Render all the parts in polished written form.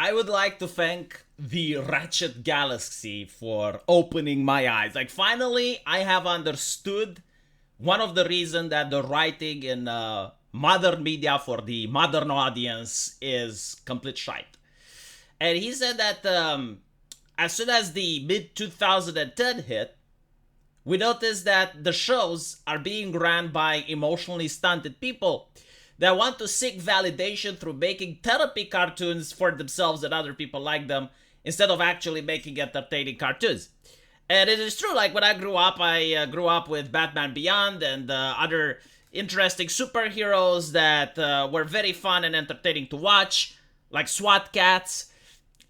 I would like to thank the Ratchet Galaxy for opening my eyes. Like, finally, I have understood one of the reasons that the writing in modern media for the modern audience is complete shite. And he said that as soon as the mid 2010 hit, we noticed that the shows are being ran by emotionally stunted people that want to seek validation through making therapy cartoons for themselves and other people like them instead of actually making entertaining cartoons. And it is true, like when I grew up with Batman Beyond and other interesting superheroes that were very fun and entertaining to watch, like SWAT Cats.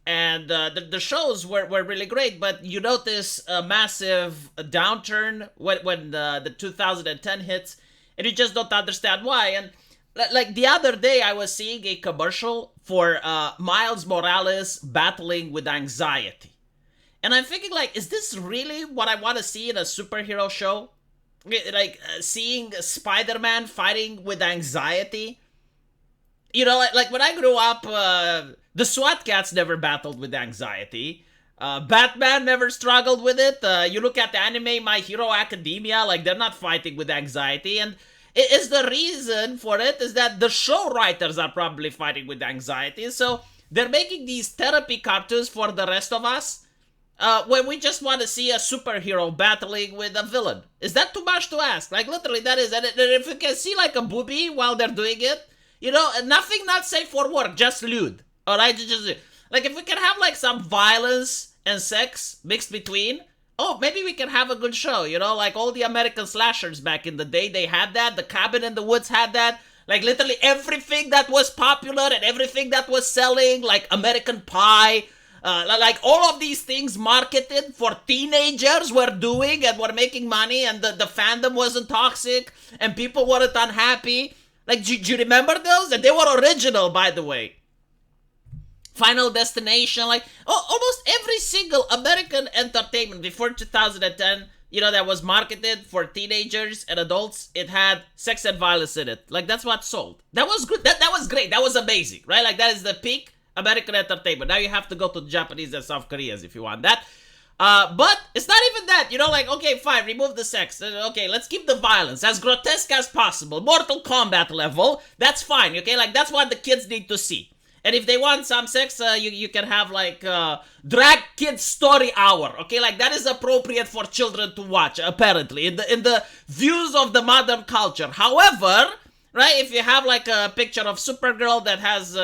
And the shows were really great, but you notice a massive downturn when the 2010 hits, and you just don't understand why. And like the other day, I was seeing a commercial for Miles Morales battling with anxiety. And I'm thinking, like, is this really what I want to see in a superhero show? Like, seeing Spider-Man fighting with anxiety? You know, like when I grew up, the SWAT Cats never battled with anxiety. Batman never struggled with it. You look at the anime My Hero Academia, like they're not fighting with anxiety. And it is the reason for it is that the show writers are probably fighting with anxiety. So they're making these therapy cartoons for the rest of us when we just want to see a superhero battling with a villain. Is that too much to ask? Like literally that is. And if you can see like a boobie while they're doing it, you know, nothing not safe for work, just lewd. Alright, just like if we can have like some violence and sex mixed between, oh, maybe we can have a good show, you know, like all the American slashers back in the day, they had that. The Cabin in the Woods had that. Like literally everything that was popular and everything that was selling, like American Pie, like all of these things marketed for teenagers were doing and were making money, and the fandom wasn't toxic and people weren't unhappy. Like, do you remember those? And they were original, by the way. Final Destination, like, almost every single American entertainment before 2010, you know, that was marketed for teenagers and adults, it had sex and violence in it. Like, that's what sold. That was good. That was great. That was amazing, right? Like, that is the peak American entertainment. Now you have to go to the Japanese and South Koreans if you want that. But it's not even that, you know, like, okay, fine, remove the sex. Okay, let's keep the violence as grotesque as possible. Mortal Kombat level, that's fine, okay? Like, that's what the kids need to see. And if they want some sex, you can have, like, Drag Kids Story Hour, okay? Like, that is appropriate for children to watch, apparently, in the views of the modern culture. However, right, if you have, like, a picture of Supergirl that has...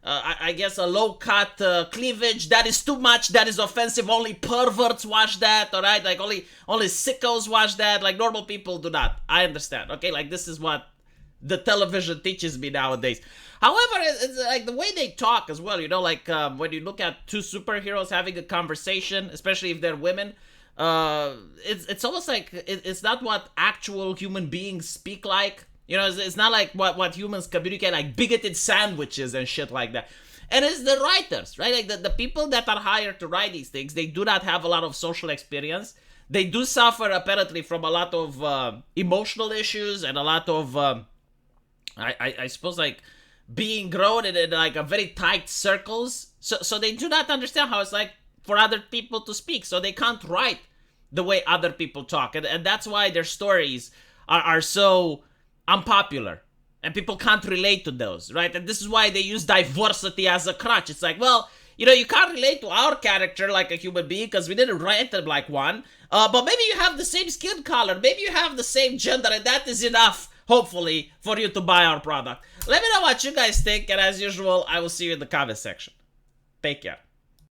I guess a low-cut cleavage, that is too much, that is offensive, only perverts watch that, alright? Like, only sickos watch that, like, normal people do not. I understand, okay? Like, this is what the television teaches me nowadays. However, it's like the way they talk as well, you know, like, when you look at two superheroes having a conversation, especially if they're women, it's almost like it's not what actual human beings speak like. You know, it's not like what humans communicate, like bigoted sandwiches and shit like that. And it's the writers, right? Like the people that are hired to write these things, they do not have a lot of social experience. They do suffer apparently from a lot of emotional issues and a lot of, I suppose, like being grown in like a very tight circles. So they do not understand how it's like for other people to speak. So they can't write the way other people talk. And that's why their stories are so... unpopular, and people can't relate to those, right? And this is why they use diversity as a crutch. It's like, well, you know, you can't relate to our character like a human being because we didn't write them like one, but maybe you have the same skin color, maybe you have the same gender, and that is enough, hopefully, for you to buy our product. Let me know what you guys think, and as usual, I will see you in the comment section. Take care.